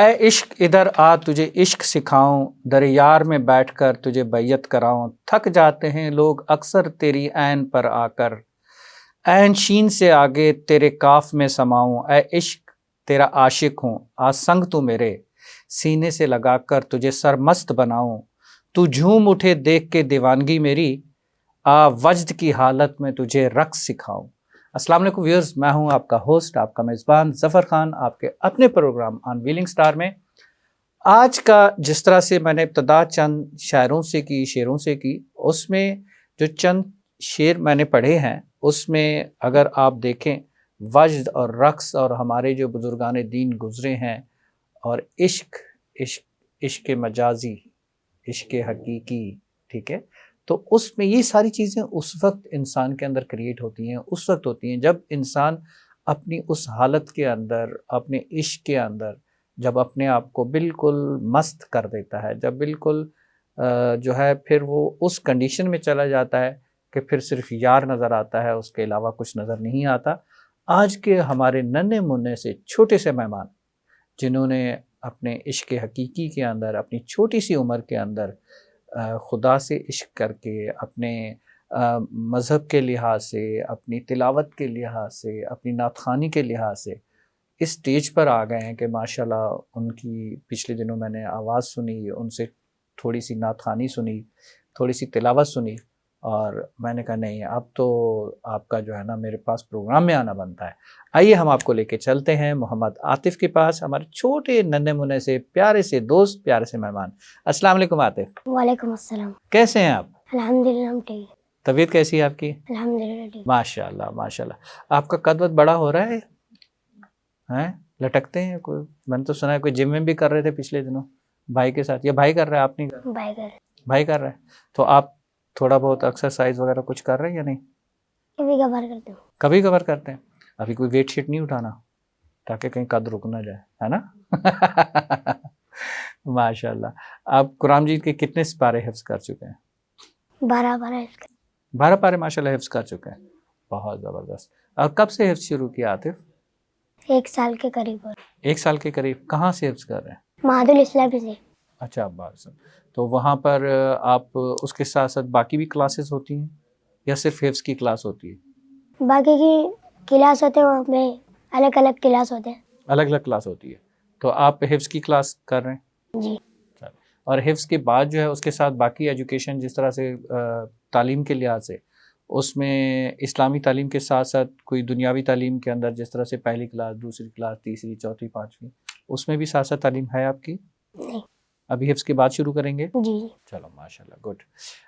اے عشق ادھر آ تجھے عشق سکھاؤں، در یار میں بیٹھ کر تجھے بیعت کراؤں، تھک جاتے ہیں لوگ اکثر تیری عین پر آ کر، عین شین سے آگے تیرے کاف میں سماؤں، اے عشق تیرا عاشق ہوں آ سنگ تو میرے، سینے سے لگا کر تجھے سرمست بناؤں، تو جھوم اٹھے دیکھ کے دیوانگی میری، آ وجد کی حالت میں تجھے رقص سکھاؤں۔ السلام علیکم ویورز، میں ہوں آپ کا ہوسٹ، آپ کا میزبان ظفر خان، آپ کے اپنے پروگرام آن ویلنگ سٹار میں۔ آج کا جس طرح سے میں نے ابتدا چند شاعروں سے کی، اس میں جو چند شعر میں نے پڑھے ہیں، اس میں اگر آپ دیکھیں وجد اور رقص اور ہمارے جو بزرگان دین گزرے ہیں، اور عشق مجازی، عشق حقیقی، ٹھیک ہے، تو اس میں یہ ساری چیزیں اس وقت انسان کے اندر کریٹ ہوتی ہیں، اس وقت ہوتی ہیں جب انسان اپنی اس حالت کے اندر، اپنے عشق کے اندر جب اپنے آپ کو بالکل مست کر دیتا ہے، جب بالکل جو ہے پھر وہ اس کنڈیشن میں چلا جاتا ہے کہ پھر صرف یار نظر آتا ہے، اس کے علاوہ کچھ نظر نہیں آتا۔ آج کے ہمارے ننھے منھے سے چھوٹے سے مہمان جنہوں نے اپنے عشق حقیقی کے اندر، اپنی چھوٹی سی عمر کے اندر خدا سے عشق کر کے، اپنے مذہب کے لحاظ سے، اپنی تلاوت کے لحاظ سے، اپنی نعت خوانی کے لحاظ سے اس سٹیج پر آ گئے ہیں کہ ماشاءاللہ ان کی پچھلے دنوں میں نے آواز سنی، ان سے تھوڑی سی نعت خوانی سنی، تھوڑی سی تلاوت سنی، اور میں نے کہا نہیں، اب تو آپ کا جو ہے نا میرے پاس پروگرام میں آنا بنتا ہے۔ آئیے ہم آپ کو لے کے چلتے ہیں محمد عاطف کے پاس، ہمارے چھوٹے ننھے منھے سے پیارے سے دوست، پیارے سے مہمان۔ السلام علیکم عاطف۔ وعلیکم السلام۔ کیسے ہیں آپ؟ الحمدللہ ہم ٹھیک۔ طبیعت کیسی ہے آپ کی؟ الحمدللہ ٹھیک۔ ماشاءاللہ ماشاءاللہ۔ آپ کا قد وقت بڑا ہو رہا ہے؟ ہیں لٹکتے ہیں کوئی؟ میں نے تو سنا ہے کوئی جم میں بھی کر رہے تھے پچھلے دنوں بھائی کے ساتھ، یا بھائی کر رہا ہے آپ نہیں کر رہے؟ بائی کر بھائی کر رہے ہیں، تو آپ تھوڑا بہت ایکسرسائز وغیرہ کچھ کر رہے ہیں یا نہیں؟ کبھی کبھار کرتے ہوں۔ کبھی کبھار کرتے ہیں۔ ابھی کوئی ویٹ شیٹ نہیں اٹھانا تاکہ کہیں قد رک نہ جائے، ہے نا؟ ماشاءاللہ۔ آپ قرآن مجید کے کتنے سپارے حفظ کر چکے ہیں؟ 12 12 12 پارے ماشاءاللہ حفظ کر چکے ہیں، بہت زبردست۔ اور کب سے حفظ شروع کیا عاطف؟ 1 سال کے قریب۔ 1 سال کے قریب۔ کہاں سے حفظ کر رہے ہیں؟ معہد الاسلامی سے۔ اچھا، عباس۔ تو وہاں پر آپ اس کے ساتھ ساتھ باقی بھی کلاسز ہوتی ہیں یا صرف حفظ کی کلاس ہوتی ہے؟ باقی کی کلاس ہوتے ہیں، وہاں پہ الگ الگ کلاس ہوتے ہیں۔ الگ الگ کلاس ہوتی ہے، تو آپ حفظ کی کلاس کر رہے ہیں؟ جی۔ اور حفظ کے بعد جو ہے اس کے ساتھ باقی ایجوکیشن جس طرح سے تعلیم کے لحاظ سے، اس میں اسلامی تعلیم کے ساتھ ساتھ کوئی دنیاوی تعلیم کے اندر جس طرح سے پہلی کلاس، دوسری کلاس، تیسری، چوتھی، پانچویں، اس میں بھی ساتھ ساتھ تعلیم ہے آپ کی؟ نہیں۔ ابھی حفظ کے بعد شروع کریں گے؟ جی۔ چلو ماشاءاللہ، گڈ۔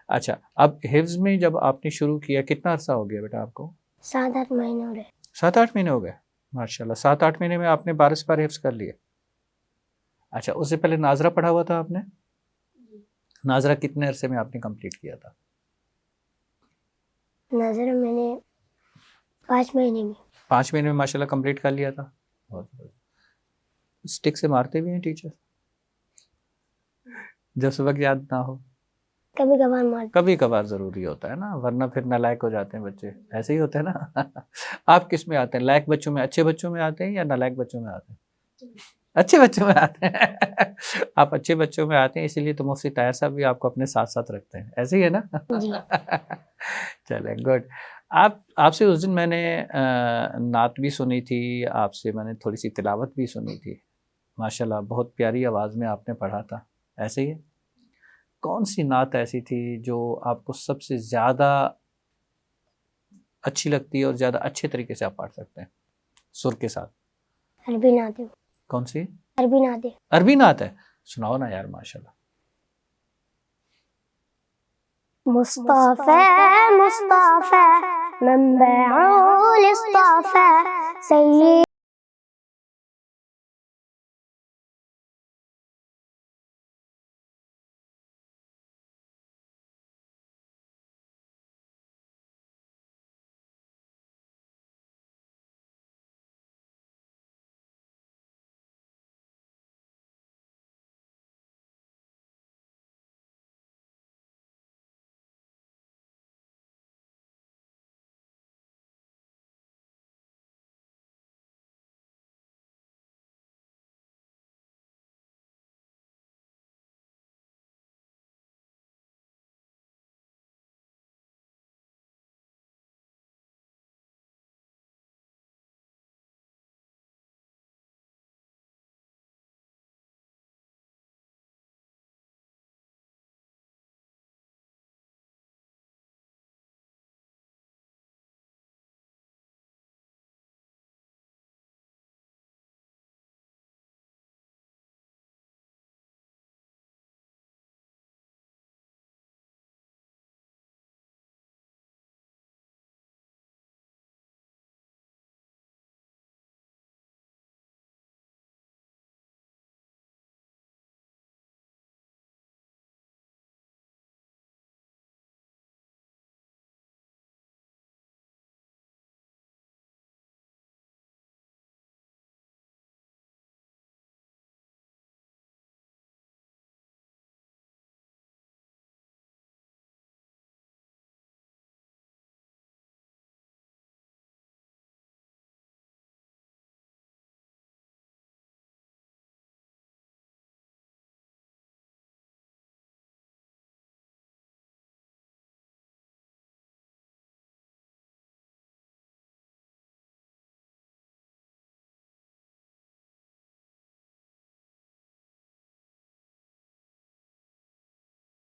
اچھا، اب حفظ میں جب آپ نے شروع کیا کتنا عرصہ ہو گیا بیٹا آپ کو؟ 7 8 مہینے ہو رہے۔ 7 8 مہینے ہو گئے، ماشاءاللہ۔ 7 8 مہینے میں آپ نے 12 سپارے حفظ کر لیے۔ اچھا، اس سے پہلے ناظرہ پڑھا ہوا تھا آپ نے؟ ناظرہ کتنے عرصے میں آپ نے کمپلیٹ کیا تھا؟ نظر میں نے 5 مہینے میں۔ 5 مہینے میں ماشاءاللہ کمپلیٹ کر لیا تھا، بہت بہت۔ اسٹک سے مارتے بھی ہیں ٹیچر جب سبق یاد نہ ہو؟ کبھی کبھار مار۔ کبھی کبھار ضروری ہوتا ہے نا، ورنہ پھر نالائق ہو جاتے ہیں بچے، ایسے ہی ہوتے ہیں نا۔ آپ کس میں آتے ہیں؟ لائق بچوں میں، اچھے بچوں میں آتے ہیں یا نالائق بچوں میں آتے ہیں؟ اچھے بچوں میں آتے ہیں۔ آپ اچھے بچوں میں آتے ہیں، اسی لیے تو مفتی طاہر صاحب بھی آپ کو اپنے ساتھ ساتھ رکھتے ہیں، ایسے ہی ہے نا؟ جی۔ چلیں، گڈ۔ آپ سے اس دن میں نے نعت بھی سنی تھی، آپ سے میں نے تھوڑی سی تلاوت بھی سنی تھی، ماشاءاللہ بہت پیاری آواز میں آپ نے پڑھا تھا، ایسے ہی ہے؟ کون سی نعت ایسی تھی جو آپ کو سب سے زیادہ اچھی لگتی ہے اور زیادہ اچھے طریقے سے آپ پڑھ سکتے ہیں سر کے ساتھ؟ عربی نعت۔ کون سی؟ عربی نعت۔ عربی نعت ہے، سناؤ نا یار، ماشاءاللہ۔ مصطفی مصطفی منبع الاصطفا سید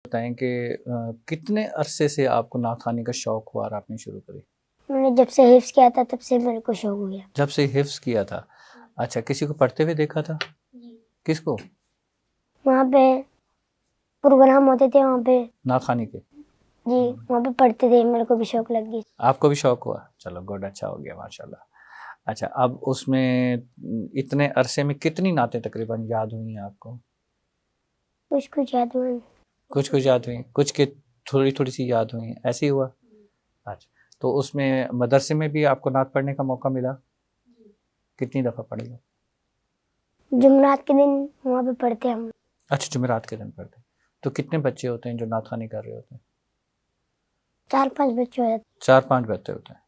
بتائیں کہ کتنے عرصے سے آپ کو نعت خوانی کا شوق ہوا اور آپ نے شروع کری؟ میں نے جب سے حفظ کیا تھا تب سے میرے کو شوق ہو گیا. جب سے حفظ کیا تھا. اچھا، کسی کو پڑھتے ہوئے دیکھا تھا؟ کس کو؟ وہاں پہ پروگرام ہوتے تھے وہاں پہ نعت خوانی کے. جی وہاں پہ پڑھتے تھے, میرے کو بھی شوق لگ گئی. آپ کو بھی شوق ہوا؟ چلو گڈ, اچھا ہو گیا ماشاء اللہ. اچھا, اب اس میں اتنے عرصے میں کتنی نعتیں تقریباً یاد ہوئی ہیں آپ کو؟ کچھ یاد ہوئے, کچھ یاد ہوئی, کچھ کے تھوڑی تھوڑی سی یاد ہوئی, ایسے ہی ہوا؟ اچھا, تو اس میں مدرسے میں بھی آپ کو نعت پڑھنے کا موقع ملا؟ کتنی دفعہ پڑھی ہو؟ جمعرات کے دن وہاں پہ پڑھتے ہم. اچھا, جمعرات کے دن پڑھتے. تو کتنے بچے ہوتے ہیں جو نعت خوانی کر رہے ہوتے ہیں؟ 4-5 بچے ہو جاتے. 4-5 بچے ہوتے ہیں.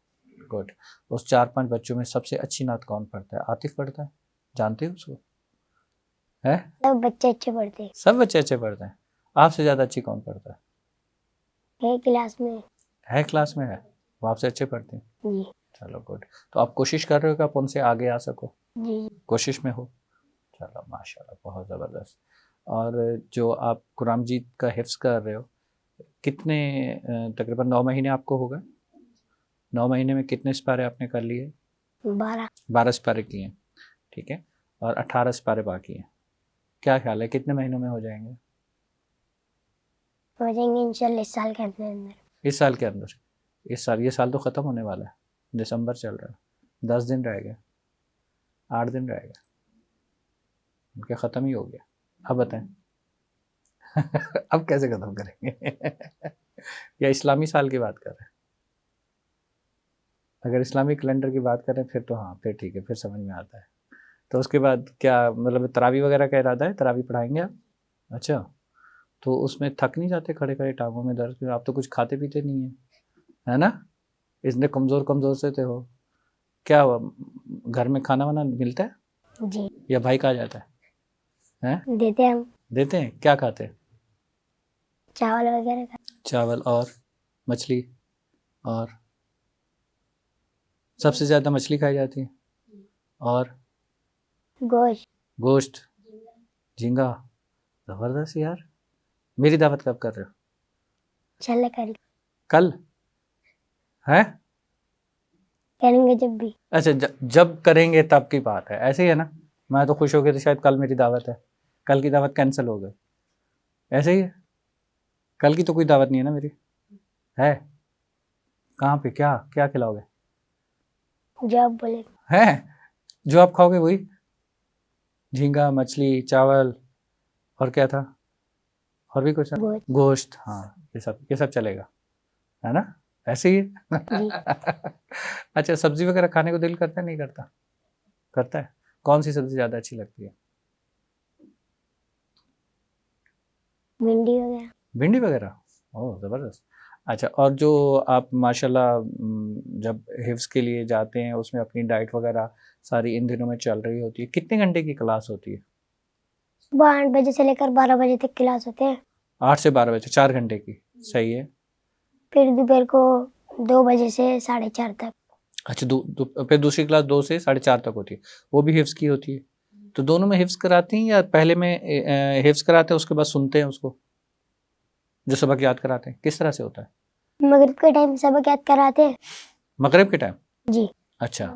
گڈ. اس 4-5 بچوں میں سب سے اچھی نعت کون پڑھتا ہے؟ عاطف پڑھتا ہے؟ جانتے ہو اس کو؟ ہے سب بچے اچھے پڑھتے ہیں. سب بچے اچھے پڑھتے ہیں. آپ سے زیادہ اچھی کون پڑھتا ہے؟ کلاس میں ہے کلاس میں ہے, وہ آپ سے اچھے پڑھتے ہیں. جی. چلو گڈ. تو آپ کوشش کر رہے ہو کہ آپ ان سے آگے آ سکو؟ جی کوشش میں ہو. چلو ماشاء اللہ, بہت زبردست. اور جو آپ قرآن مجید کا حفظ کر رہے ہو, کتنے تقریباً 9 مہینے آپ کو ہو گئے؟ 9 مہینے میں کتنے سپارے آپ نے کر لیے؟ 12 سپارے کیے ہیں, ٹھیک ہے, اور 18 سپارے باقی ہیں. کیا خیال ہے کتنے مہینوں میں ہو جائیں گے؟ ہو جائیں گے انشاءاللہ اس سال کے اندر. اس سال کے اندر؟ اس سال, یہ سال تو ختم ہونے والا ہے, دسمبر چل رہا ہے, 10 دن رہ گئے, 8 دن رہ گئے, ان کے ختم ہی ہو گیا. اب بتائیں اب کیسے ختم کریں گے؟ یا اسلامی سال کی بات کر رہے ہیں؟ اگر اسلامی کیلنڈر کی بات کریں پھر تو ہاں, پھر ٹھیک ہے, پھر سمجھ میں آتا ہے. تو اس کے بعد کیا مطلب تراویح وغیرہ کا ارادہ ہے؟ تراویح پڑھائیں گے آپ؟ اچھا, تو اس میں تھک نہیں جاتے کھڑے کھڑے, ٹانگوں میں درد؟ آپ تو کچھ کھاتے پیتے نہیں ہیں, ہے نا, اس نے کمزور سے تھے ہو. کیا گھر میں کھانا وانا ملتا ہے جی, یا بھائی کہا جاتا ہے؟ دیتے ہم. دیتے ہیں. کیا کھاتے ہیں؟ چاول وغیرہ. چاول اور مچھلی, اور سب سے زیادہ مچھلی کھائی جاتی ہے, اور گوشت, جھینگا. زبردست یار. میری دعوت کب کر رہے ہو؟ انشاءاللہ کل ہے؟ کریں گے جب بھی. اچھا, جب کریں گے تب کی بات ہے, ایسے ہی ہے نا. میں تو خوش ہو گیا تو شاید کل میری دعوت ہے, کل کی دعوت کینسل ہو گئی. ایسے ہی ہے, کل کی تو کوئی دعوت نہیں ہے نا میری. ہے کہاں پہ, کیا کھلاؤ گے؟ جو آپ بولے. ہے جو آپ کھاؤ گے وہی, جھینگا, مچھلی, چاول, اور کیا تھا, اور بھی کچھ؟ گوشت. ہاں, یہ سب چلے گا, ہے نا, ایسے ہی ہے. اچھا, سبزی وغیرہ کھانے کو دل کرتا ہے نہیں کرتا؟ کرتا ہے. کون سی سبزی زیادہ اچھی لگتی ہے؟ بھنڈی وغیرہ. اوہ زبردست. اچھا, اور جو آپ ماشاءاللہ جب حفظ کے لیے جاتے ہیں اس میں اپنی ڈائٹ وغیرہ ساری ان دنوں میں چل رہی ہوتی ہے, کتنے گھنٹے کی کلاس ہوتی ہے؟ صبح 8 بجے سے لے کر 12 بجے تک کلاس ہوتے ہیں. 8 سے 12 بجے, 4 گھنٹے کی. صحیح ہے. پھر دوپہر کو 2 بجے سے 4:30 تک. اچھا, پھر دوسری کلاس 2 سے 4:30 تک ہوتی ہے, وہ بھی حفظ کی ہوتی ہے. تو دونوں میں حفظ کراتی ہیں یا پہلے میں حفظ کراتے ہیں اس کے بعد سنتے ہیں اس کو جو سبق یاد کراتے ہیں؟ کس طرح سے ہوتا ہے؟ مغرب کے ٹائم سبق یاد کراتے ہیں. مغرب کے ٹائم؟ جی. اچھا,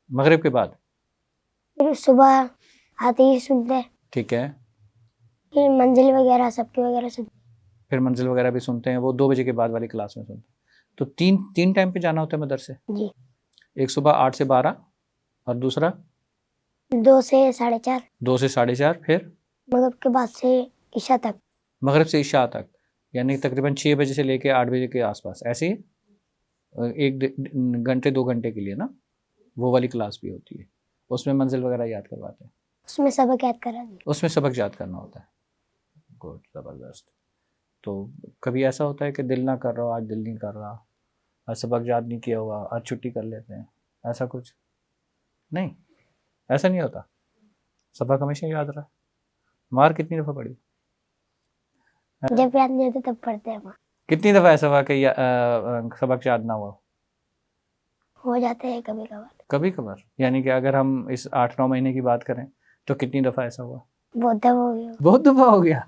مغرب کے بعد پھر صبح آتے ہی سنتے ہیں. ٹھیک ہے. پھر منزل وغیرہ سب کے وغیرہ سنتے ہیں. پھر منزل وغیرہ بھی سنتے ہیں, وہ 2 بجے کے بعد والی کلاس میں سنتے ہیں. تو تین ٹائم پہ جانا ہوتا ہے مدرسے؟ جی. ایک صبح 8 سے 12 اور دوسرا 2 سے 4:30. 2 سے 4:30. پھر مغرب کے بعد سے عشاء تک. مغرب سے عشاء تک, یعنی تقریباً 6 بجے سے لے کے 8 بجے کے آس پاس, ایسے ہی 1 گھنٹے 2 گھنٹے کے لیے نا, وہ والی کلاس بھی ہوتی ہے. اس میں منزل وغیرہ یاد کرواتے ہیں؟ اس میں سبق یاد کرا دیں. اس میں سبق یاد کرنا ہوتا ہے. گڈ, زبردست. تو کبھی ایسا ہوتا ہے کہ دل نہ کر رہا ہو, آج دل نہیں کر رہا, آج سبق یاد نہیں کیا ہوا, آج چھٹی کر لیتے ہیں, ایسا کچھ نہیں؟ ایسا نہیں ہوتا, سبق ہمیشہ یاد رہا. مار کتنی دفعہ پڑھی؟ جب یاد نہیں ہوتا تب پڑھتے ہیں. کتنی دفعہ ایسا ہوا کہ سبق یاد نہ ہوا؟ ہو جاتے ہیں کبھی کبھار. کبھی کبھار, یعنی کہ اگر ہم اس 8-9 مہینے کی بات کریں تو کتنی دفعہ ایسا ہوا؟ بہت دفعہ ہو گیا. بہت دفعہ ہو گیا.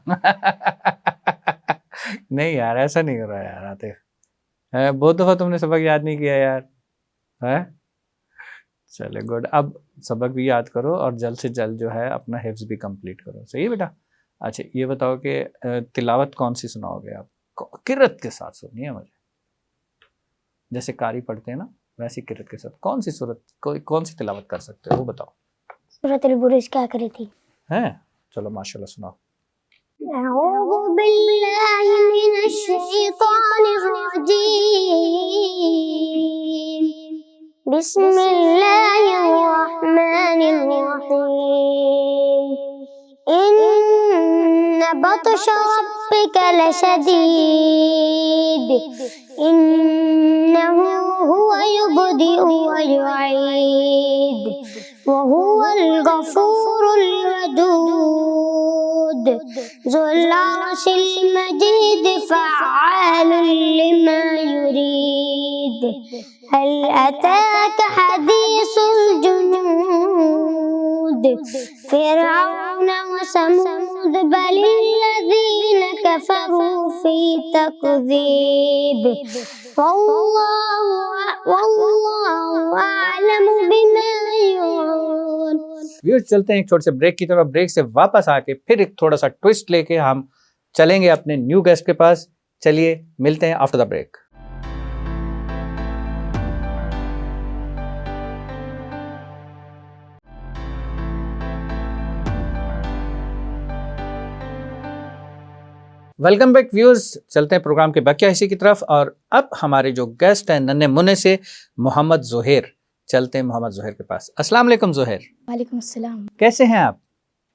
نہیں یار ایسا نہیں کر رہا یار عاطف، بہت دفعہ تم نے سبق یاد نہیں کیا یار. چلے گڈ. اب سبق بھی یاد کرو اور جلد سے جلد جو ہے اپنا حفظ بھی کمپلیٹ کرو. صحیح ہے بیٹا؟ اچھا یہ بتاؤ کہ تلاوت کون سی سناؤ گے آپ؟ قرت کے ساتھ سننی ہے مجھے، جیسے قاری پڑھتے ہیں نا ویسی قرت کے ساتھ. کون سی صورت کون سی تلاوت کر سکتے ہو وہ بتاؤ. سورۃ البروج کیا کری تھی؟ ہیں چلو ماشاءاللہ سناؤ. اعوذ باللہ من الشیطان الرجیم، بسم اللہ الرحمن الرحیم، ان بطش ربک لشدید انہ هو يبدئ ويعيد وهو الغفور الودود ذو العرش المجيد فعال لما يريد هل أتاك حديث الجنود فرعون وثمود بل الذين كفروا في تكذيب والله أعلم بما يوعون. ویورز چلتے ہیں ایک چھوٹے سے بریک کی طرف. بریک سے واپس آ کے پھر ایک تھوڑا سا ٹوسٹ لے کے ہم چلیں گے اپنے نیو گیسٹ کے پاس. چلیے ملتے ہیں after the break. Welcome back viewers. چلتے ہیں پروگرام کے بقیہ حصے کی طرف اور اب ہمارے جو گیسٹ ہیں ننھے منع سے محمد زہیر. چلتے ہیں محمد زہیر کے پاس. السلام علیکم زہیر. وعلیکم السلام. کیسے ہیں آپ؟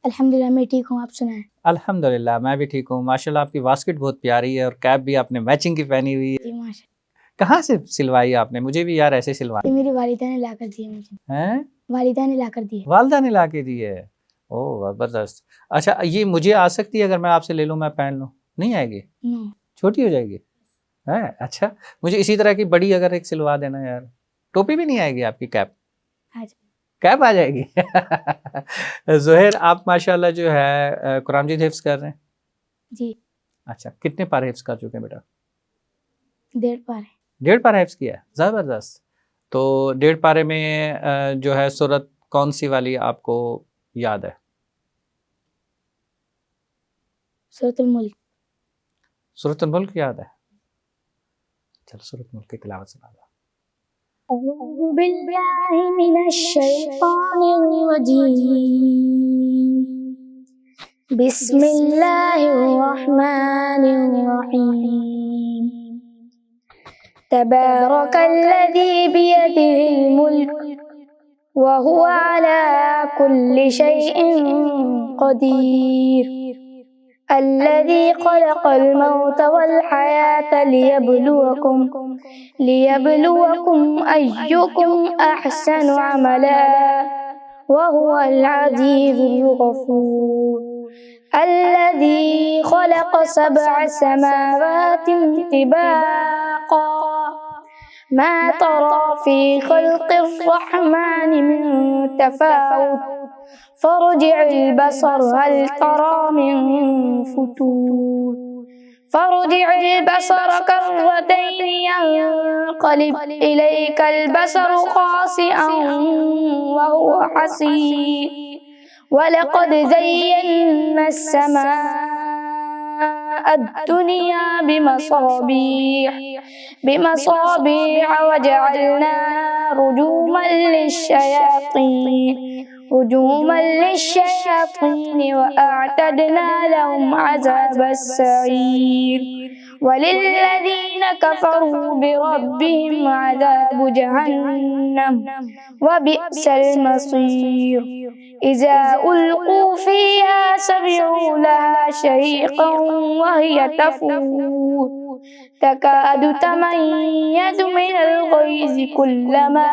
الحمدللہ میں ٹھیک ہوں، آپ سنائیں؟ الحمدللہ میں بھی ٹھیک ہوں. ماشاءاللہ آپ کی واسکٹ بہت پیاری ہے اور کیپ بھی آپ نے میچنگ کی پہنی ہوئی ہے. جی ماشاءاللہ. کہاں سے سلوائی آپ نے؟ مجھے بھی یار ایسے سلوائی. میری والدہ نے لا کر دی ہے مجھے. ہیں؟ والدہ نے لا کر دی ہے. والدہ نے لا کے دی ہے. اوہ زبردست. اچھا یہ مجھے آ سکتی ہے اگر میں آپ سے لے لوں میں پہن لوں؟ نہیں آئے گی؟ چھوٹی ہو جائے گی؟ اچھا مجھے اسی طرح کی بڑی اگر ایک سلوا دینا یار. ٹوپی بھی نہیں آئے گی آپ کی؟ کیپ کیپ آ جائے گی. زہیر آپ ماشاءاللہ جو ہے قرآن مجید حفظ کر رہے ہیں؟ جی. اچھا کتنے پارے حفظ کر چکے ہیں بیٹا؟ 1.5 پارے. 1.5 پارہ حفظ کیا ہے؟ زبردست. تو 1.5 پارے میں جو ہے سورت کون سی والی آپ کو یاد ہے؟ سورۃ الملک. سورۃ الملک یاد ہے؟ چل سورۃ الملک کی تلاوت سنا دو. اعوذ باللہ من الشیطان الرجیم، بسم اللہ الرحمن الرحیم، تبارک الذی بیدہ الملک وهو على كل شيء قدير الذي خلق الموت والحياة ليبلوكم أيكم أحسن عملا وهو العزيز الغفور الذي خلق 7 سماوات طباقا ما ترى في خلق الرحمن من تفاوت فارجع البصر هل ترى من فتور فارجع البصر كرتين ينقلب إليك البصر خاسئا وهو حسير ولقد زينا السماء الدنيا بمصابيح وجعلنا رجوما للشياطين وأعتدنا لهم عذاب السعير وللذين كفروا بربهم عذاب جهنم وبئس المصير إذا ألقوا فيها سمعوا لها شهيقا وهي تفور تكاد تميز من الغيظ كلما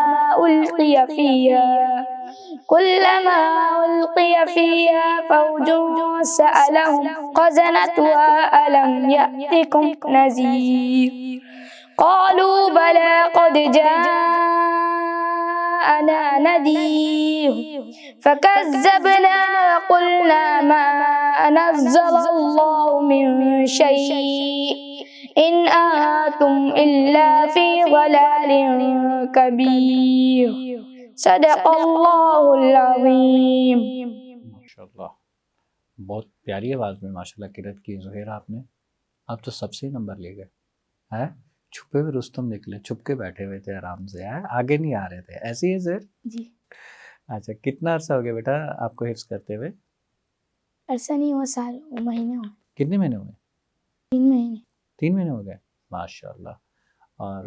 ألقي فيها فوج سألهم خزنتها ألم يأتكم نذير قالوا بلى قد جاءنا نذير فكذبنا وقلنا ما نزل الله من شيء إن أنتم إلا في ضلال كبير صدق اللہ العظیم. ماشاءاللہ بہت پیاری آواز میں ماشاءاللہ قرأت کی زہیر آپ نے. آپ تو سب سے نمبر لے گئے ہیں. چھپے ہوئے رستم نکلے, چھپ کے بیٹھے ہوئے تھے آرام سے, آگے نہیں آ رہے تھے, ایسی ہے زہیر؟ جی. اچھا کتنا عرصہ ہو گیا بیٹا آپ کو حفظ کرتے ہوئے؟ عرصہ نہیں ہوا, سال مہینے ہوئے. کتنے مہینے ہوئے؟ 3 مہینے. 3 مہینے ہو گئے ماشاءاللہ. اور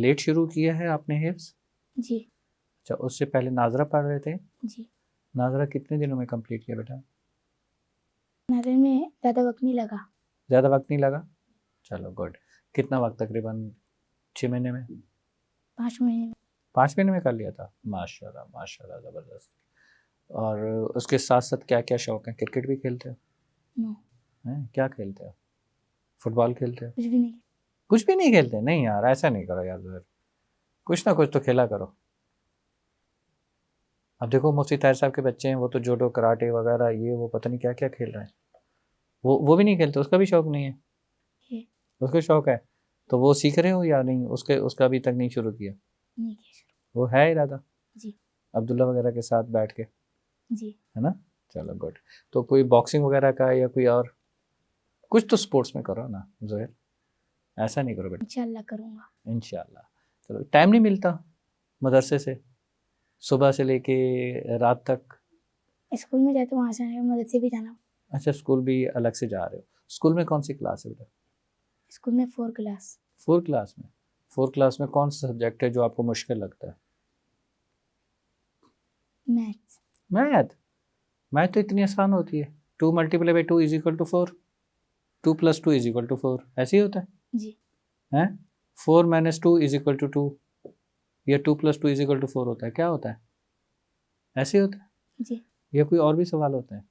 لیٹ شروع کیا ہے آپ نے حفظ؟ جی. اچھا اس سے پہلے ناظرہ پڑھ رہے تھے؟ جی. ناظرہ کتنے دنوں میں کمپلیٹ کیا بیٹا؟ ناظر میں زیادہ وقت نہیں لگا. زیادہ وقت نہیں لگا, چلو گڈ. کتنا وقت؟ تقریباً 6 مہینے میں؟ 5 مہینے میں. 5 مہینے میں کر لیا تھا, ماشاءاللہ ماشاءاللہ زبردست. اور اس کے ساتھ ساتھ کیا کیا شوق ہیں؟ کرکٹ بھی کھیلتے ہو؟ نو. کیا کھیلتے ہو؟ فٹ بال کھیلتے ہو؟ کچھ بھی نہیں. کچھ بھی نہیں کھیلتے؟ نہیں یار ایسا نہیں کرو یار زہیر, کچھ نہ کچھ تو کھیلا کرو. اب دیکھو مفتی طاہر صاحب کے بچے ہیں, وہ تو جوڈو کراٹے وغیرہ یہ وہ پتہ نہیں کیا کیا کھیل رہے ہیں, وہ بھی نہیں کھیلتے. اس کا بھی شوق نہیں ہے؟ اس کا شوق ہے تو وہ سیکھ رہے ہو یا نہیں؟ اس کا ابھی تک نہیں شروع کیا؟ نہیں کیا شروع. وہ ہے ارادہ؟ جی. عبداللہ وغیرہ کے ساتھ بیٹھ کے؟ جی. ہے نا, چلو گڈ. تو کوئی باکسنگ وغیرہ کا یا کوئی اور کچھ تو سپورٹس میں کرو نا زہیر, ایسا نہیں کرو بیٹا. انشاءاللہ کروں گا. انشاءاللہ. چلو ٹائم نہیں ملتا مدرسے سے صبح سے لے کے رات تک؟ اسکول میں جاتے وہاں سے مدرسے بھی جانا. اچھا اسکول بھی الگ سے جا رہے ہو. اسکول میں کون سی کلاس ہے بیٹا؟ اسکول میں 4 کلاس. 4 کلاس میں. 4 کلاس میں کون سا سبجیکٹ ہے جو آپ کو مشکل لگتا ہے؟ میتھس. میتھ تو اتنی آسان ہوتی ہے. 2 × 2 = 4, 2 + 2 = 4, ایسے ہی ہوتا ہے. جی. 4 - 2 = 2 یا 2 + 2 = 4 ہوتا ہے, کیا ہوتا ہے؟ ایسے ہی ہوتا ہے. جی. یا کوئی اور بھی سوال ہوتے ہیں؟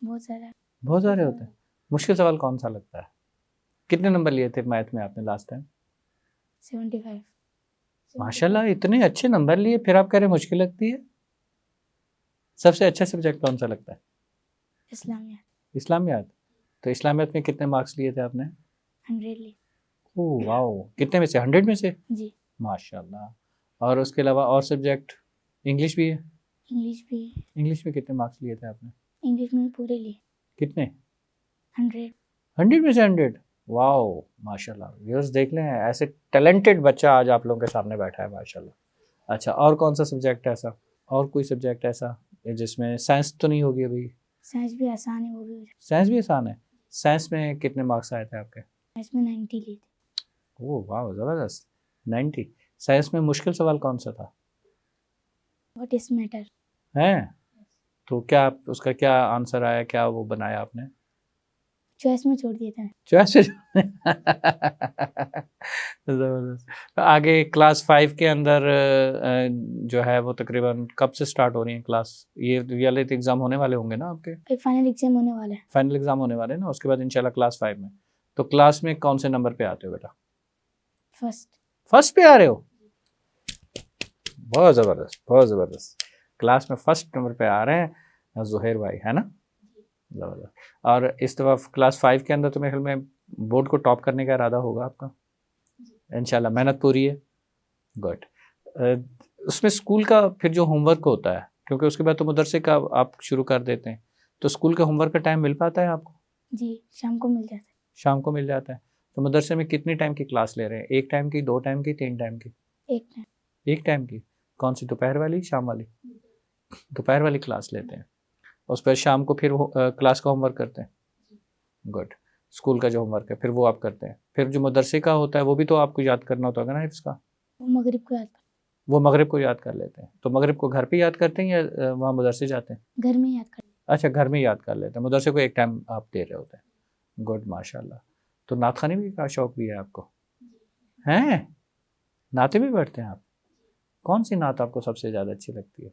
بہت سارا. بہت سارے ہوتے ہیں. مشکل سوال کون سا لگتا ہے؟ کتنے نمبر لیے تھے میتھ میں آپ نے لاسٹ ٹائم؟ 75. ماشاءاللہ اتنے اچھے نمبر لیے, پھر آپ کہہ رہے مشکل لگتی ہے. سب سے اچھا سبجیکٹ کون سا لگتا ہے؟ اسلامیات. اسلامیات. تو اسلامیات میں کتنے مارکس لیے تھے آپ نے؟ 100 لی. اوہ واو, کتنے میں سے؟ 100 میں سے؟ جی. ماشاءاللہ. اور اس کے علاوہ اور سبجیکٹ؟ انگلش بھی ہے؟ انگلش بھی. انگلش میں کتنے مارکس لیے تھے آپ نے؟ انگلش میں پورے لیے. کتنے؟ 100. 100 میں سے 100. واو ماشاءاللہ. ویورز دیکھ لیں ایسے ٹیلنٹڈ بچہ آج آپ لوگوں کے سامنے بیٹھا ہے ماشاءاللہ. اچھا اور کون سا سبجیکٹ ایسا, اور کوئی سبجیکٹ ایسا جس میں سائنس تو نہیں ہوگی ابھی؟ سائنس بھی آسان ہے. وہ بھی. سائنس بھی آسان ہے. سائنس میں کتنے مارکس آئے تھے آپ کے؟ سائنس میں 90 لی تھے. اوہ واو زبردست, 90. سائنس میں مشکل سوال کون سا تھا؟ What is matter. ہیں تو کیا اس کا کیا آنسر آیا, کیا وہ بنایا آپ نے؟ چوائس میں چھوڑ دیے تھے. چوائس پہ زبردست. آگے کلاس 5 کے اندر جو ہے وہ تقریباً کب سے سٹارٹ ہو رہی ہیں کلاس؟ یہ ریئلٹی ایگزام ہونے والے ہوں گے نا آپ کے؟ فائنل ایگزام ہونے والا ہے. فائنل ایگزام ہونے والے ہیں نا, اس کے بعد انشاءاللہ کلاس 5 میں. تو کلاس میں کون سے نمبر پہ آتے ہو بیٹا؟ فرسٹ پہ آ رہے ہو؟ بہت زبردست بہت زبردست. کلاس میں فرسٹ نمبر پہ آ رہے ہیں زہیر بھائی, ہے نا؟ زبردست. اور اس دفعہ کلاس 5 کے اندر تو میرے خیال میں بورڈ کو ٹاپ کرنے کا ارادہ ہوگا آپ کا انشاءاللہ, محنت پوری ہے. گڈ. اس میں اسکول کا پھر جو ہوم ورک ہوتا ہے, کیونکہ اس کے بعد تو مدرسے کا آپ شروع کر دیتے ہیں, تو اسکول کے ہوم ورک کا ٹائم مل پاتا ہے آپ کو؟ جی شام کو مل جاتا ہے. شام کو مل جاتا ہے. تو مدرسے میں کتنی ٹائم کی کلاس لے رہے ہیں؟ 1 ٹائم کی, 2 ٹائم کی, 3 ٹائم کی؟ 1 ٹائم. 1 ٹائم کی. کون سی, دوپہر والی شام والی؟ دوپہر والی کلاس لیتے ہیں, اس پر شام کو پھر کلاس کا ہوم ورک کرتے ہیں. گڈ. اسکول کا جو ہوم ورک ہے پھر وہ آپ کرتے ہیں. پھر جو مدرسے کا ہوتا ہے وہ بھی تو آپ کو یاد کرنا ہوتا ہوگا نا حفظ کا؟ وہ مغرب کو یاد کر. وہ مغرب کو یاد کر لیتے ہیں. تو مغرب کو گھر پہ یاد کرتے ہیں یا وہاں مدرسے جاتے ہیں؟ گھر میں یاد کر. اچھا گھر میں یاد کر لیتے ہیں, مدرسے کو 1 ٹائم آپ دے رہے ہوتے ہیں. گڈ ماشاءاللہ. تو نعت خوانی بھی کا شوق بھی ہے آپ کو؟ ہیں نعتیں بھی پڑھتے ہیں آپ؟ کون سی نعت آپ کو سب سے زیادہ اچھی لگتی ہے؟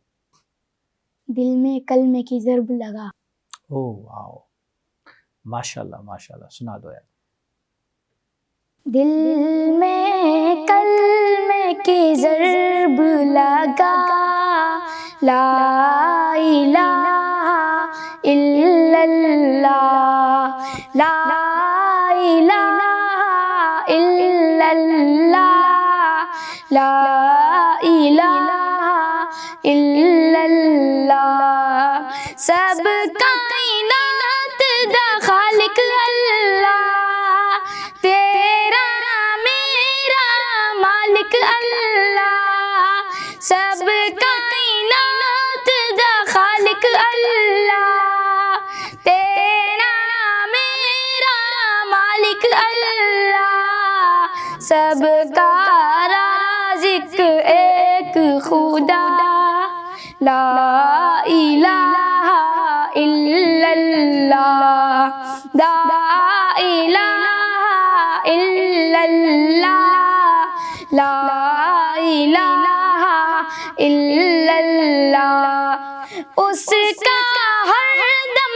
دل میں کلمے کی ضرب لگا. اوہ واو ماشاءاللہ ماشاءاللہ, سنا دو یار. دل میں کلمے کی ضرب لگا, لا الہ الا اللہ, لا الہ لا الہ الا اللہ، سب کائنات دا خالق اللہ، تیرا میرا مالک اللہ، سب کائنات دا خالق اللہ، تیرا میرا مالک اللہ، سب کا رازق ایک خدا، لا الہ الا اللہ، لا الہ الا اللہ، لا الہ الا اللہ، اس کا ہر دم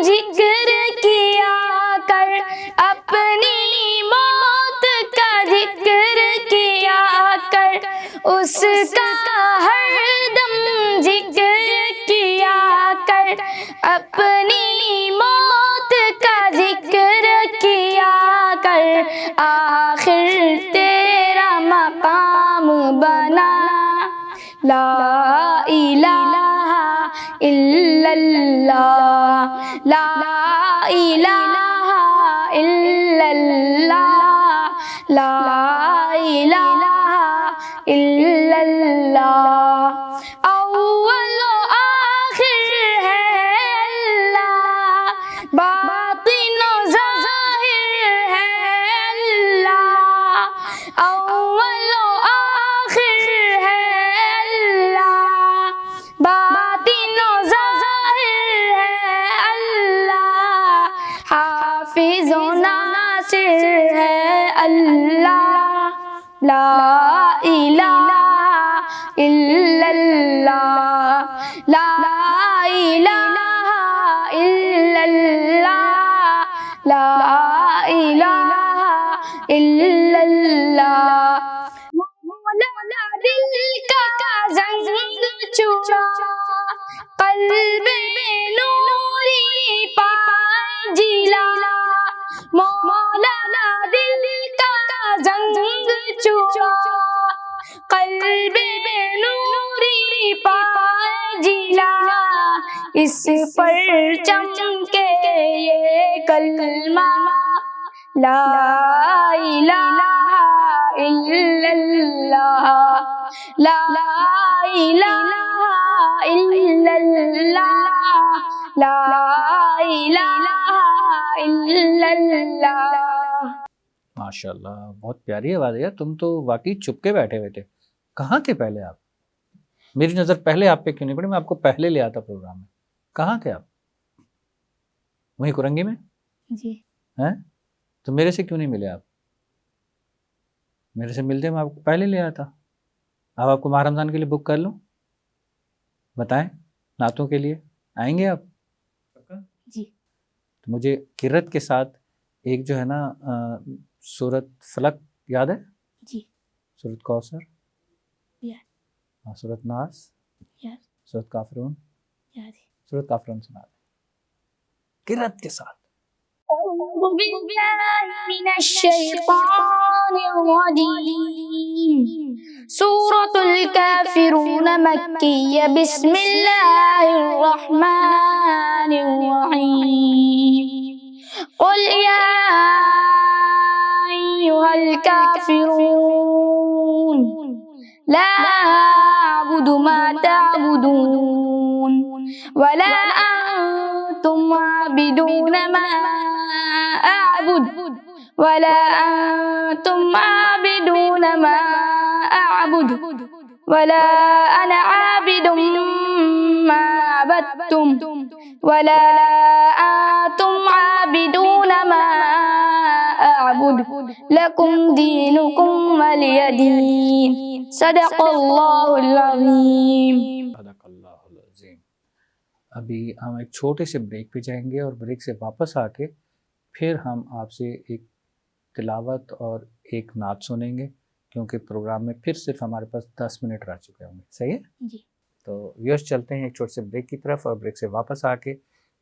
ذکر کیا کر، اپنی موت کا ذکر کیا کر، اس کا ہر دم ذکر کیا کر، اپنی موت کا ذکر کیا کر، آخر تیرا مقام بنا، لا الہ الا اللہ، لا الہ الا اللہ، لا الہ الا اللہ، اول و آخر ہے اللہ، باطن و ظاہر ہے اللہ، اول و آخر ہے اللہ، باطن و ظاہر ہے اللہ، حافظ و ناصر ہے اللہ، لا الہ الا اللہ، لا الہ الا اللہ، لا الہ الا اللہ، مولا دل کا زنگ چورا، قلب میں نوری پائے جلا، مولا دل کا زنگ چورا، قلب میں نوری پائے جلا، اس پر چمکے یہ کلمہ، لا الہ الا اللہ، لا الہ الا اللہ، لا الہ الا اللہ۔ ماشاء اللہ، بہت پیاری آواز ہے یار، تم تو واقعی چپ کے بیٹھے ہوئے تھے، کہاں تھے پہلے آپ؟ میری نظر پہلے آپ پہ کیوں نہیں پڑی؟ میں آپ کو پہلے لے آتا پروگرام میں، کہاں تھے آپ؟ وہیں کرنگی میں جی ہیں؟ تو میرے سے کیوں نہیں ملے آپ؟ میرے سے ملتے میں آپ کو پہلے لے آتا۔ اب آپ کو ماہ رمضان کے لیے بک کر لوں؟ بتائیں، نعتوں کے لیے آئیں گے آپ؟ جی تو مجھے کرت کے ساتھ ایک جو ہے نا سورت فلق یاد ہے؟ جی سورت کوثر، یاد سورت ناس، یاد سورت کافرون، یاد ہے۔ سورت کافرون سنا دیں کرت کے ساتھ۔ أعوذ بالله من الشيطان الرجيم، سورة الكافرون مكية، بسم الله الرحمن الرحيم، قل يا أيها الكافرون لا أعبد ما تعبدون ولا أنتم عابدون ما أعبد ولا أنتم عابدون ما أعبد ولا أنا عابد ما عبدتم ولا أنتم عابدون ما أعبد لكم دينكم ولي دين، صدق الله العظيم۔ صدق اللہ العظیم۔ ابھی ہم ایک چھوٹے سے بریک پہ جائیں گے اور بریک سے واپس آ کے پھر ہم آپ سے ایک تلاوت اور ایک نعت سنیں گے، کیونکہ پروگرام میں پھر صرف ہمارے پاس 10 منٹ رہ چکے ہوں گے۔ صحیح ہے؟ جی تو ویورز چلتے ہیں ایک چھوٹے سے بریک کی طرف، اور بریک سے واپس آ کے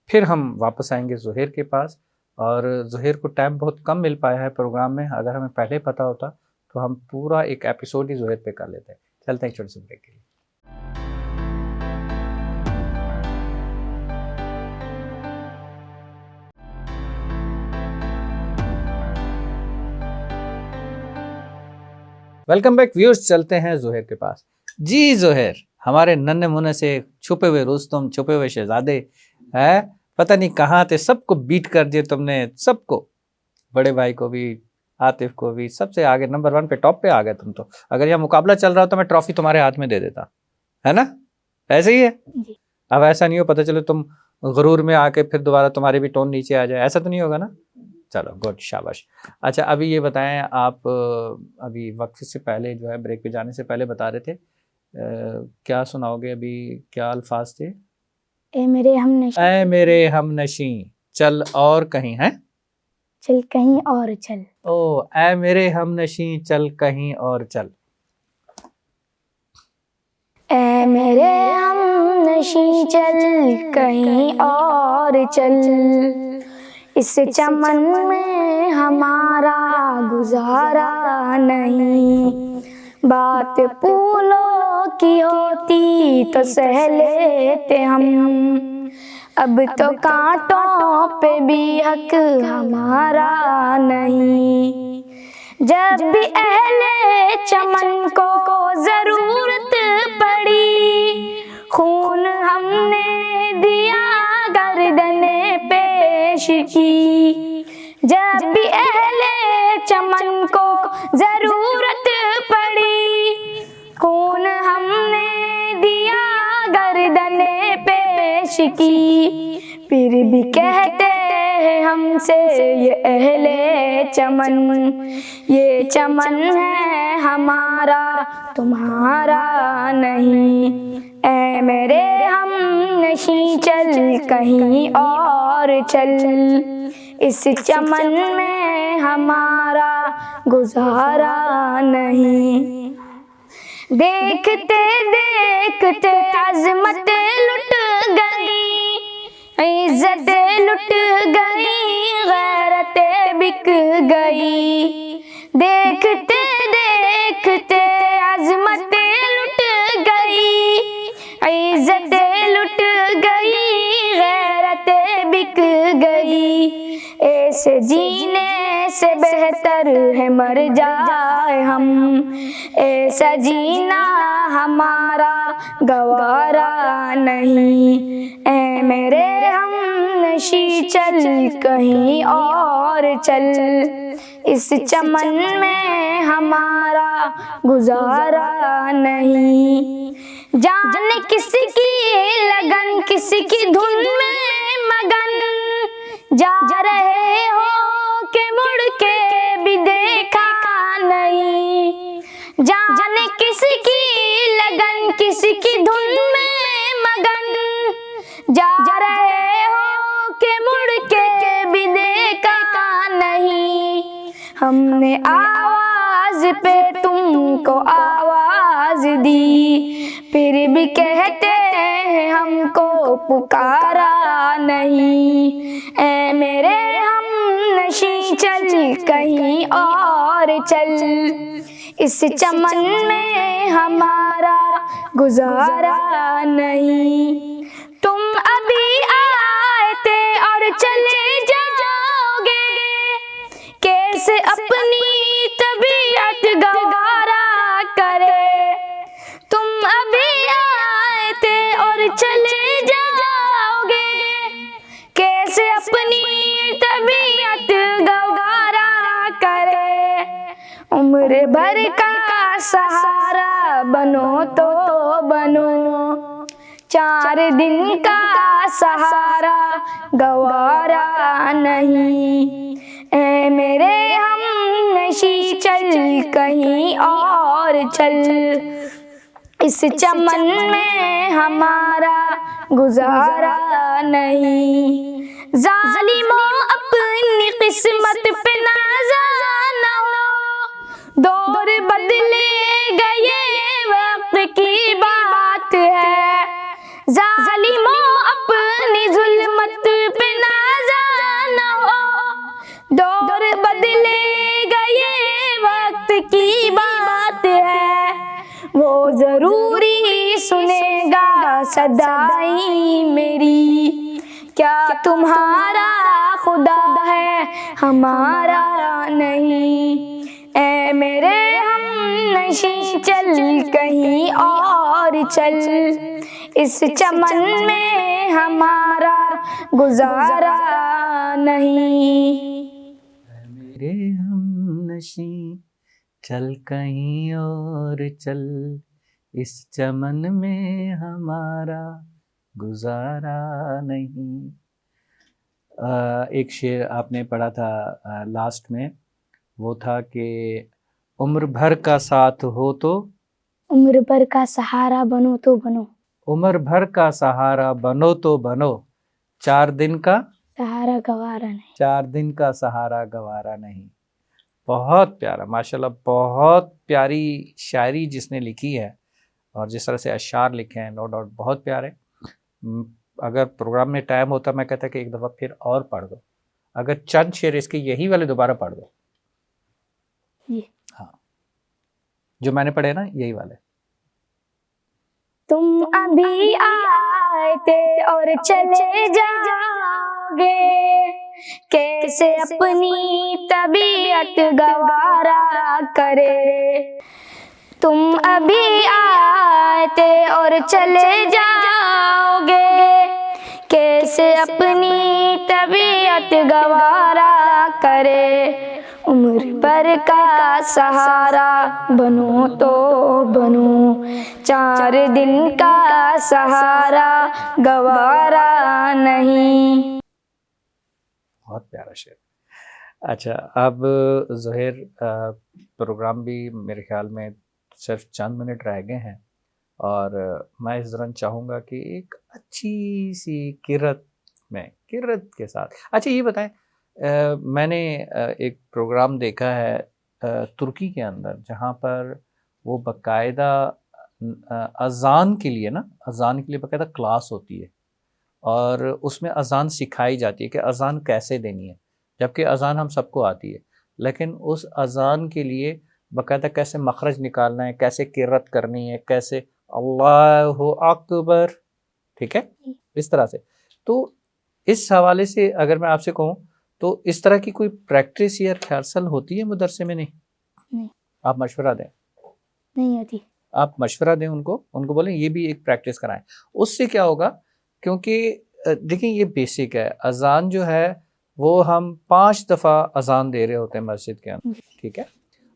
پھر ہم واپس آئیں گے زہیر کے پاس۔ اور زہیر کو ٹائم بہت کم مل پایا ہے پروگرام میں، اگر ہمیں پہلے پتہ ہوتا تو ہم پورا ایک ایپیسوڈ ہی زہیر پہ کر لیتے ہیں. چلتے ہیں ایک چھوٹے سے بریک کے لیے. Welcome back viewers. چلتے ہیں زہیر کے پاس. جی زہیر, ہمارے ننھے منھے سے چھپے ہوئے رستم, چھپے ہوئے شہزادے ہے, پتہ نہیں کہاں تھے, سب کو بیٹ کر دیے تم نے, سب کو, بڑے بھائی کو بھی, عاطف کو بھی, سب سے آگے نمبر 1 پہ ٹاپ پہ آ گئے تم تو. اگر یہ مقابلہ چل رہا ہو تو میں ٹرافی تمہارے ہاتھ میں دے دیتا, ہے نا؟ ایسے ہی ہے. جی. اب ایسا نہیں ہو پتہ چلے تم غرور میں آ کے پھر دوبارہ تمہاری بھی ٹون نیچے آ جائے, ایسا تو نہیں ہوگا نا؟ چلو گڈ, شاباش. اچھا ابھی یہ بتائیں, آپ ابھی وقت سے پہلے جو ہے بریک پہ جانے سے پہلے بتا رہے تھے, کیا سناؤ گے ابھی, کیا الفاظ تھے؟ اے میرے ہم نشیں, اے میرے ہم نشیں چل اور کہیں, ہیں چل کہیں اور چل. او اے میرے ہم نشیں چل کہیں اور چل. اے میرے ہم نشیں چل کہیں اور چل, اس چمن میں ہمارا گزارا نہیں. بات پھولوں کی ہوتی تو سہ لیتے ہم, اب تو کانٹوں پہ بھی حق ہمارا نہیں. جب بھی اہل چمن کو ضرورت پڑی, خون ہم نے دیا گردن پیش کی. جب بھی اہل چمن کو ضرورت پڑی, خون ہم نے دیا گردن پیش کی. پھر بھی کہتے ہیں ہم سے یہ اہل چمن, یہ چمن ہے ہمارا تمہارا نہیں. اے میرے ہم نشیں چل کہیں اور چل, اس چمن میں ہمارا گزارا نہیں. دیکھتے دیکھتے عظمت لٹ گئی, عزت لٹ گئی, غیرت بک گئی. دیکھتے دیکھتے عظمت لٹ گئی, عزت لٹ گئی, غیرت بک گئی. ایسے جینے سے بہتر ہے مر جائے ہم, ایسا جینا ہمارا گوارا نہیں. اے میرے ہم نشیں چل کہیں اور چل, اس چمن میں ہمارا گزارا نہیں. جانے کس کی لگن, کس کی دھن میں مگن, جا رہے ہو کہ مڑ کے بھی دیکھا نہیں. جانے کس کی لگن, کس کی دھن میں مگن, جا رہے ہو کہ مڑ کے بھی دیکھا نہیں. ہم نے آواز پہ تم کو آواز دی, پھر بھی کہتے ہیں ہم کو پکارا نہیں. اے میرے ہم نشیں چل کہیں اور چل, اس چمن میں ہمارا گزارا نہیں. تم ابھی آئے تھے اور چلے جاؤ گے, کیسے اپنی طبیعت گوارا کرے. تم ابھی آئے تھے اور چلے جاؤ گے, کیسے اپنی طبیعت گوارا کرے. عمر بھر کا سہارا بنو تو بنو, 4 دن کا سہارا گوارا نہیں. اے میرے ہم نشیں چل کہیں اور چل, اس چمن میں ہمارا گزارا نہیں. ظالموں اپنی قسمت پہ نازاں نہ ہو, دور بدلے گئے وقت کی بات ہے. ظالموں اپنی ظلمت پہ نازاں نہ ہو, دور بدلے گئے وقت کی ضروری سنے گا صدائی میری. کیا تمہارا خدا ہے ہمارا نہیں؟ اے میرے ہم نشیں چل کہیں اور چل، اس چمن میں ہمارا گزارا نہیں. میرے ہم نشیں چل کہیں اور چل، اس چمن میں ہمارا گزارا نہیں. ایک شعر آپ نے پڑھا تھا لاسٹ میں، وہ تھا کہ عمر بھر کا ساتھ ہو تو، عمر بھر کا سہارا بنو تو بنو، عمر بھر کا سہارا بنو تو بنو، 4 دن کا سہارا گوارا نہیں. 4 دن کا سہارا گوارا نہیں. بہت پیارا، ماشاءاللہ بہت پیاری شاعری جس نے لکھی ہے، اور جس طرح سے اشعار لکھے ہیں نو ڈاؤٹ بہت پیارے. اگر پروگرام میں ٹائم ہوتا میں کہتا کہ ایک دفعہ پھر اور پڑھ دو، اگر چند شعر اس کے یہی والے دوبارہ پڑھ دو. جی ہاں جو میں نے پڑھے نا یہی والے. تم ابھی آئے تھے اور چلے جاؤ گے، کیسے اپنی طبیعت گوارا کرے. تم ابھی آئے تھے اور چلے جاؤ گے، کیسے اپنی طبیعت گوارا کرے. عمر بھر کا سہارا بنو تو بنو، 4 دن کا سہارا گوارا نہیں. بہت پیارا شعر. اچھا اب ظہیر پروگرام بھی میرے خیال میں صرف چند منٹ رہ گئے ہیں، اور میں اس دوران چاہوں گا کہ ایک اچھی سی کرت کے ساتھ. اچھا یہ بتائیں، میں نے ایک پروگرام دیکھا ہے ترکی کے اندر، جہاں پر وہ باقاعدہ اذان کے لیے باقاعدہ کلاس ہوتی ہے، اور اس میں اذان سکھائی جاتی ہے کہ اذان کیسے دینی ہے، جبکہ اذان ہم سب کو آتی ہے، لیکن اس اذان کے لیے باقاعدہ کیسے مخرج نکالنا ہے، کیسے کرت کرنی ہے، کیسے اللہ اکبر، ٹھیک ہے اس طرح سے. تو اس حوالے سے اگر میں آپ سے کہوں تو اس طرح کی کوئی پریکٹس یا ریہرسل ہوتی ہے مدرسے میں؟ نہیں. آپ مشورہ دیں. نہیں ہوتی. آپ مشورہ دیں ان کو بولیں یہ بھی ایک پریکٹس کرائیں. اس سے کیا ہوگا، کیونکہ دیکھیں یہ بیسک ہے، اذان جو ہے وہ ہم 5 دفعہ اذان دے رہے ہوتے ہیں مسجد کے اندر، ٹھیک ہے،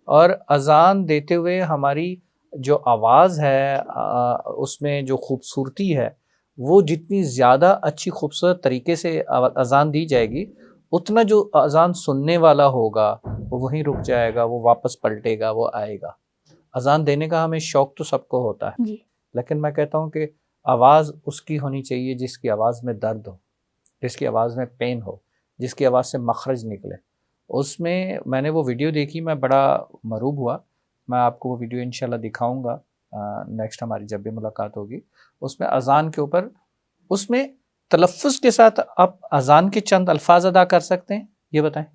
اور اذان دیتے ہوئے ہماری جو آواز ہے اس میں جو خوبصورتی ہے، وہ جتنی زیادہ اچھی خوبصورت طریقے سے اذان دی جائے گی، اتنا جو اذان سننے والا ہوگا وہ وہیں رک جائے گا، وہ واپس پلٹے گا، وہ آئے گا. اذان دینے کا ہمیں شوق تو سب کو ہوتا ہے، لیکن میں کہتا ہوں کہ آواز اس کی ہونی چاہیے جس کی آواز میں درد ہو، جس کی آواز میں پین ہو، جس کی آواز سے مخرج نکلے. اس میں نے وہ ویڈیو دیکھی، میں بڑا مرعوب ہوا. میں آپ کو وہ ویڈیو انشاءاللہ دکھاؤں گا نیکسٹ ہماری جب بھی ملاقات ہوگی. اس میں اذان کے اوپر، اس میں تلفظ کے ساتھ آپ اذان کے چند الفاظ ادا کر سکتے ہیں؟ یہ بتائیں.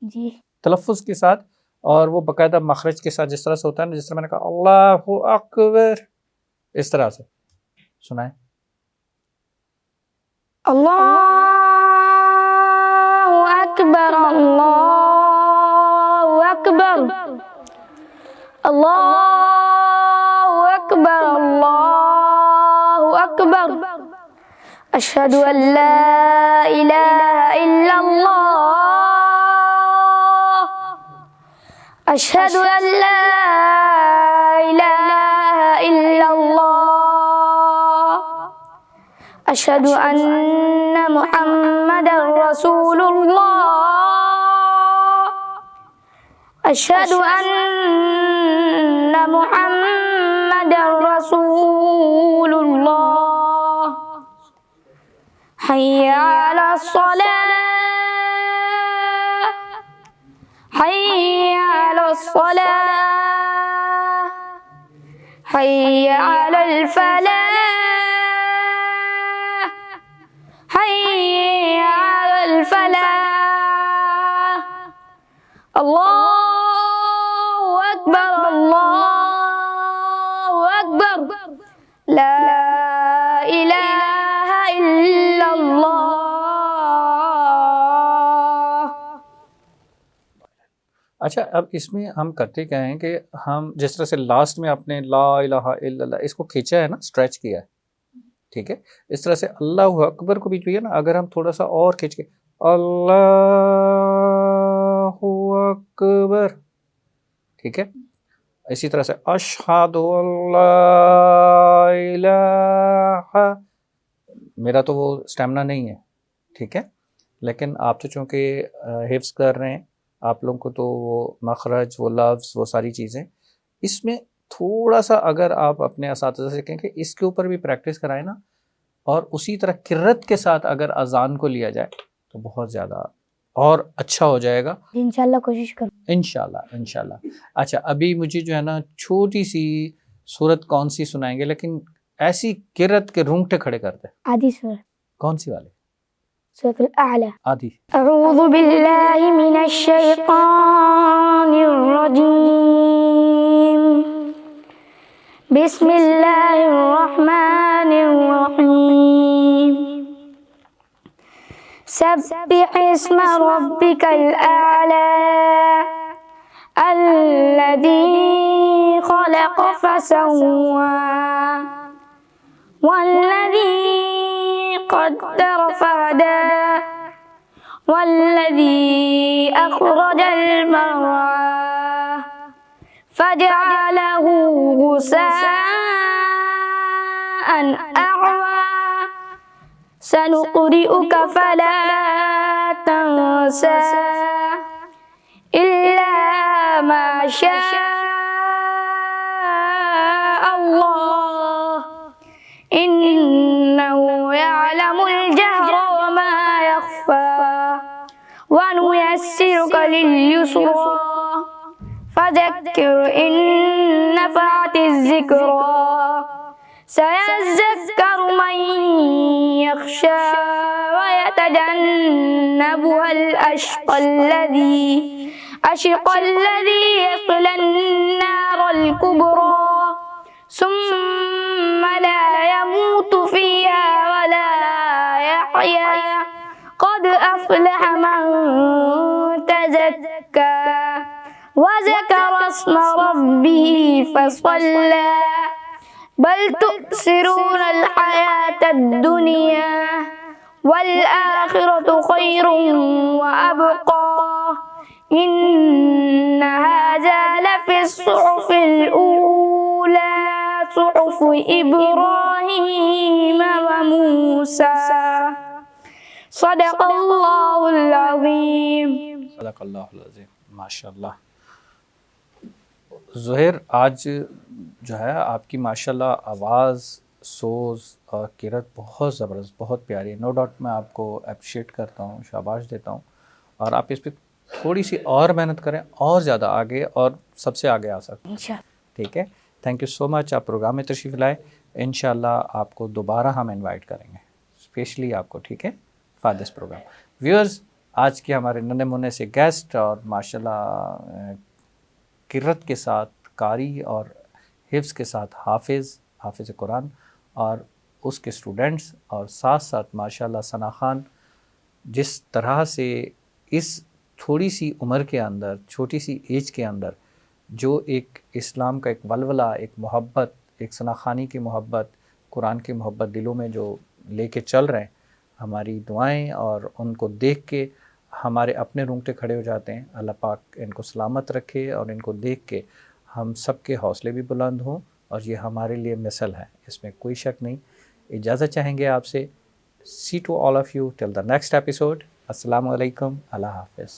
جی تلفظ کے ساتھ، اور وہ باقاعدہ مخرج کے ساتھ، جس طرح سے ہوتا ہے نا، جس طرح میں نے کہا اللہ اکبر، اس طرح سے سنائیں. اللہ اکبر اللہ اکبر اللہ اکبر اللہ اکبر اشہد ان لا الہ الا اللہ اشہد ان لا الہ الا اللہ اشہد ان محمد رسول اللہ اشہد ان محمد رسول اللہ حی علی الصلاة حی علی الصلاة حی علی الفلاح حی علی الفلاح اللہ اکبر اللہ اکبر لا إله إلا الله. اچھا اب اس میں ہم کرتے کیا ہیں کہ ہم جس طرح سے لاسٹ میں اپنے لا الہ الا اللہ اس کو کھینچا ہے نا، اسٹریچ کیا ہے، ٹھیک ہے، اس طرح سے اللہ اکبر کو بھی جو ہے نا اگر ہم تھوڑا سا اور کھینچ کے اللہ اکبر، ٹھیک ہے، اسی طرح سے اشہد اللہ الہ، میرا تو وہ اسٹیمنا نہیں ہے، ٹھیک ہے، لیکن آپ تو چونکہ حفظ کر رہے ہیں، آپ لوگوں کو تو وہ مخرج، وہ لفظ، وہ ساری چیزیں، اس میں تھوڑا سا اگر آپ اپنے اساتذہ سے کہیں کہ اس کے اوپر بھی پریکٹس کرائیں نا، اور اسی طرح کرت کے ساتھ اگر اذان کو لیا جائے تو بہت زیادہ اور اچھا ہو جائے گا انشاءاللہ کوشش کروں. انشاءاللہ. اچھا ابھی مجھے جو ہے نا چھوٹی سی صورت کون سی سنائیں گے، لیکن ایسی کرت کے رونگٹے کھڑے کرتے. آدھی سورة کون سی والے؟ سورة الأعلى. آدھی. أعوذ بالله من الشيطان الرجيم. بسم الله الرحمن الرحيم. سبح اسم ربك الأعلى الذي خلق فسوى والذي قدر فهدى والذي أخرج المرعى فجعله غثاء أحوى سنقرئك فلا تنسى إلا ما شاء الله إنه يعلم الجهر وما يخفى ونيسرك لليسرى فذكر إن نفعت الذكرى سيذكر من يخشى ويتجنبها الأشقى الذي يصلى النار الكبرى ثم لا يموت فيها ولا يحيا قد أفلح من تزكى وذكر اسم ربه فصلى بل تؤثرون الحياة الدنيا والآخرة خير وأبقى إن هذا لفي الصحف الأولى صحف إبراهيم وموسى صدق الله العظيم. صدق اللہ العظیم. ماشاءاللہ. زہیر آج جو ہے آپ کی ماشاءاللہ آواز، سوز اور قرت بہت زبردست، بہت پیاری ہے. نو ڈاؤٹ میں آپ کو اپریشیٹ کرتا ہوں، شاباش دیتا ہوں، اور آپ اس پہ تھوڑی سی اور محنت کریں اور زیادہ آگے اور سب سے آگے آ سکیں انشاءاللہ. ٹھیک ہے. تھینک یو سو مچ. آپ پروگرام میں تشریف لائے، انشاءاللہ آپ کو دوبارہ ہم انوائٹ کریں گے اسپیشلی آپ کو، ٹھیک ہے، فار دس پروگرام. ویورز آج کے ہمارے ننے منے سے گیسٹ اور ماشاءاللہ قرت کے ساتھ قاری اور حفظ کے ساتھ حافظ قرآن اور اس کے اسٹوڈنٹس، اور ساتھ ساتھ ماشاءاللہ ثنا خان جس طرح سے اس تھوڑی سی عمر کے اندر، چھوٹی سی ایج کے اندر جو ایک اسلام کا ایک ولولہ، ایک محبت، ایک ثنا خانی کی محبت، قرآن کی محبت دلوں میں جو لے کے چل رہے ہیں، ہماری دعائیں اور ان کو دیکھ کے ہمارے اپنے رونگٹے کھڑے ہو جاتے ہیں. اللہ پاک ان کو سلامت رکھے اور ان کو دیکھ کے ہم سب کے حوصلے بھی بلند ہوں، اور یہ ہمارے لیے مثل ہے، اس میں کوئی شک نہیں. اجازت چاہیں گے آپ سے. See to all of you till the next episode. السلام علیکم. اللہ حافظ.